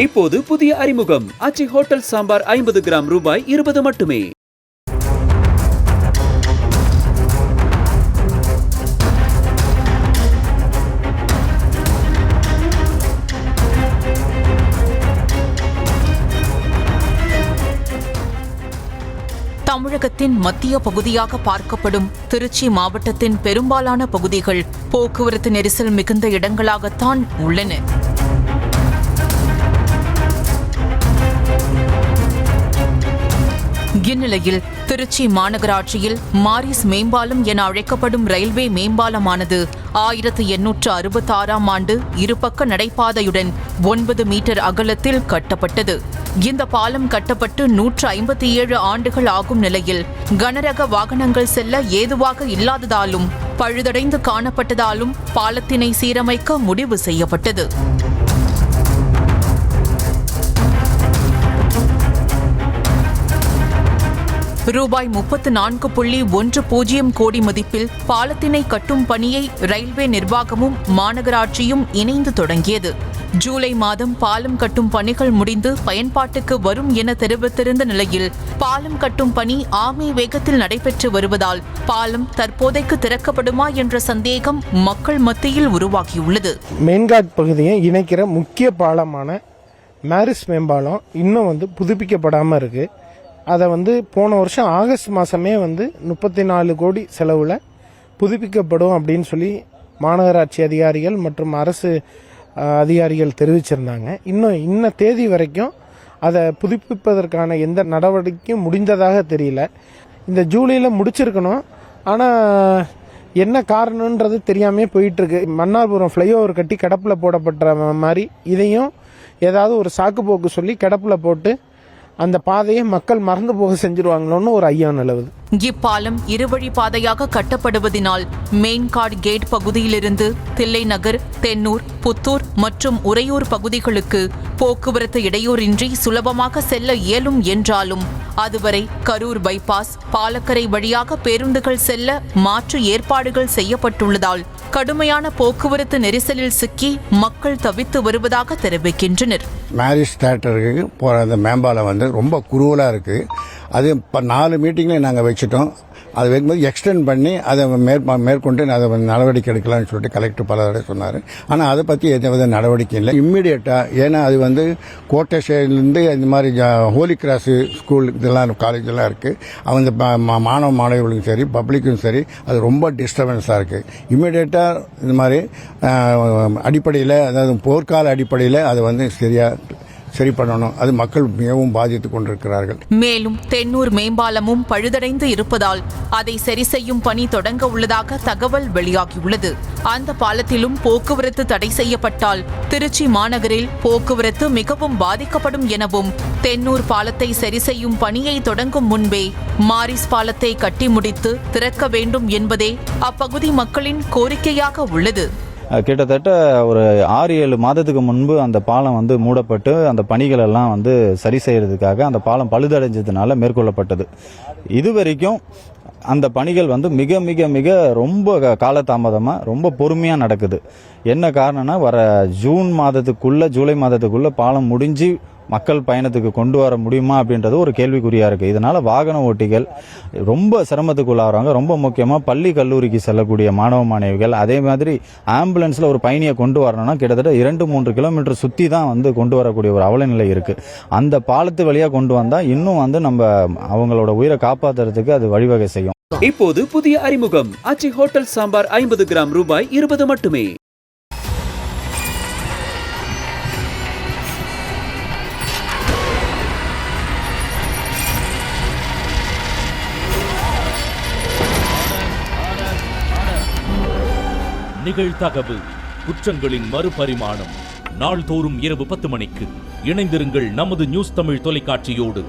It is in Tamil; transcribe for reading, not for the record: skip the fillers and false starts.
இப்போது புதிய அறிமுகம் ஆச்சி ஹோட்டல் சாம்பார் 50 கிராம் ரூபாய் 20 மட்டுமே. தமிழகத்தின் மத்திய பகுதியாக பார்க்கப்படும் திருச்சி மாவட்டத்தின் பெரும்பாலான பகுதிகள் போக்குவரத்து நெரிசல் மிகுந்த இடங்களாகத்தான் உள்ளன. இந்நிலையில் திருச்சி மாநகராட்சியில் மாரிஸ் மேம்பாலம் என அழைக்கப்படும் ரயில்வே மேம்பாலமானது 1866ஆம் ஆண்டு இருபக்க நடைபாதையுடன் 9 மீட்டர் அகலத்தில் கட்டப்பட்டது. இந்த பாலம் கட்டப்பட்டு 157 ஆண்டுகள் ஆகும் நிலையில் கனரக வாகனங்கள் செல்ல ஏதுவாக இல்லாததாலும் பழுதடைந்து காணப்பட்டதாலும் பாலத்தினை சீரமைக்க முடிவு செய்யப்பட்டது. ரூபாய் 34.10 கோடி மதிப்பில் பாலத்தினை கட்டும் பணியை ரயில்வே நிர்வாகமும் மாநகராட்சியும் இணைந்து தொடங்கியது. ஜூலை மாதம் பாலம் கட்டும் பணிகள் முடிந்து பயன்பாட்டுக்கு வரும் என தெரிவித்திருந்த நிலையில் பாலம் கட்டும் பணி ஆமை வேகத்தில் நடைபெற்று வருவதால் பாலம் தற்போதைக்கு திறக்கப்படுமா என்ற சந்தேகம் மக்கள் மத்தியில் உருவாகியுள்ளது. மெயின்காட் பகுதியை இணைக்கிற முக்கிய பாலமான மாரிஸ் மேம்பாலம் இன்னும் புதுப்பிக்கப்படாமல் இருக்கு. அதை போன வருஷம் ஆகஸ்ட் மாதமே 34 கோடி செலவில் புதுப்பிக்கப்படும் அப்படின்னு சொல்லி மாநகராட்சி அதிகாரிகள் மற்றும் அரசு அதிகாரிகள் தெரிவிச்சிருந்தாங்க. இன்ன தேதி வரைக்கும் அதை புதுப்பிப்பதற்கான எந்த நடவடிக்கையும் முடிந்ததாக தெரியல. இந்த ஜூலையில் முடிச்சிருக்கணும், ஆனால் என்ன காரணன்றது தெரியாமே போயிட்டுருக்கு. மன்னார்புரம் ஃப்ளைஓவர் கட்டி கிடப்பில் போடப்பட்ட மாதிரி இதையும் ஏதாவது ஒரு சாக்கு போக்கு சொல்லி கிடப்பில் போட்டு அந்த பாதையை மக்கள் மறந்து போக செஞ்சிருவாங்களோன்னு ஒரு ஐயம் நிலவுது. இப்பாலம் இருவழி பாதையாக கட்டப்படுவதனால் மெயின்காட் கேட் பகுதியிலிருந்து தில்லை நகர், தென்னூர், புத்தூர் மற்றும் உறையூர் பகுதிகளுக்கு போக்குவரத்து இடையூறின்றி சுலபமாக செல்ல இயலும் என்றாலும் அதுவரை கரூர் பைபாஸ், பாலக்கரை வழியாக பேருந்துகள் செல்ல மாற்று ஏற்பாடுகள் செய்யப்பட்டுள்ளதால் கடுமையான போக்குவரத்து நெரிசலில் சிக்கி மக்கள் தவித்து வருவதாக தெரிவிக்கின்றனர். மாரிஸ் தியேட்டருக்கு போகிற அந்த மேம்பாலம் ரொம்ப குறுவலாக இருக்குது. அது இப்போ 4 மீட்டிங்கில் நாங்கள் வச்சுட்டோம். அது வைக்கும்போது எக்ஸ்டெண்ட் பண்ணி அதை மேற்கொண்டு அதை நடவடிக்கை எடுக்கலாம்னு சொல்லிட்டு கலெக்டர் பல தடவை சொன்னார். ஆனால் அதை பற்றி எந்த நடவடிக்கை இல்லை இம்மிடியேட்டாக. ஏன்னா அது கோட்டை சைட்லேருந்து இந்த மாதிரி ஹோலி கிராஸ் ஸ்கூல் இதெல்லாம் காலேஜெல்லாம் இருக்குது. அவங்க மாணவ மாணவர்களுக்கும் சரி பப்ளிக்கும் சரி அது ரொம்ப டிஸ்டர்பன்ஸாக இருக்குது. இம்மிடியேட்டாக இந்த மாதிரி அடிப்படையில், அதாவது போர்க்கால அடிப்படையில் அதை சரி பண்ணணும். அது மக்கள் மிகவும் பாதித்துக் கொண்டிருக்கிறார்கள். மேலும் தென்னூர் மேம்பாலமும் பழுதடைந்து இருப்பதால் அதை சரி செய்யும் பணி தொடங்க உள்ளதாக தகவல் வெளியாகியுள்ளது. அந்த பாலத்திலும் போக்குவரத்து தடை செய்யப்பட்டால் திருச்சி மாநகரில் போக்குவரத்து மிகவும் பாதிக்கப்படும் எனவும் தென்னூர் பாலத்தை சரி செய்யும் பணியை தொடங்கும் முன்பே மாரிஸ் பாலத்தை கட்டி முடித்து திறக்க வேண்டும் என்பதே அப்பகுதி மக்களின் கோரிக்கையாக உள்ளது. கிட்டத்தட்ட ஒரு 6-7 மாதத்துக்கு முன்பு அந்த பாலம் மூடப்பட்டு அந்த பணிகள் எல்லாம் சரி செய்யறதுக்காக அந்த பாலம் பழுதடைஞ்சதுனால மேற்கொள்ளப்பட்டது. இதுவரைக்கும் அந்த பணிகள் மிக மிக மிக ரொம்ப காலதாமதமாக ரொம்ப பொறுமையாக நடக்குது. என்ன காரணம்னா வர ஜூலை மாதத்துக்குள்ள பாலம் முடிஞ்சு மக்கள் பயணத்துக்கு கொண்டு வர முடியுமா அப்படின்றது ஒரு கேள்விக்குறியாக இருக்குது. இதனால் வாகன ஓட்டிகள் ரொம்ப சிரமத்துக்குள்ளாகிறாங்க. ரொம்ப முக்கியமாக பள்ளி கல்லூரிக்கு செல்லக்கூடிய மாணவ மாணவிகள், அதே மாதிரி ஆம்புலன்ஸில் ஒரு பயணியை கொண்டு வரணும்னா கிட்டத்தட்ட 2-3 கிலோமீட்டர் சுற்றி தான் கொண்டு வரக்கூடிய ஒரு அவலநிலை இருக்குது. அந்த பாலத்து வழியாக கொண்டு வந்தால் இன்னும் நம்ம அவங்களோட உயிரை காப்பாற்றுறதுக்கு அது வழிவகை செய்யும். இப்போது புதிய அறிமுகம் ஆச்சி ஹோட்டல் சாம்பார் 50 கிராம் ரூபாய் 20 மட்டுமே. நிகழ்தகவு குற்றங்களின் மறுபரிமாணம் நாள்தோறும் இரவு 10 மணிக்கு இணைந்திருங்கள் நமது நியூஸ் தமிழ் தொலைக்காட்சியோடு.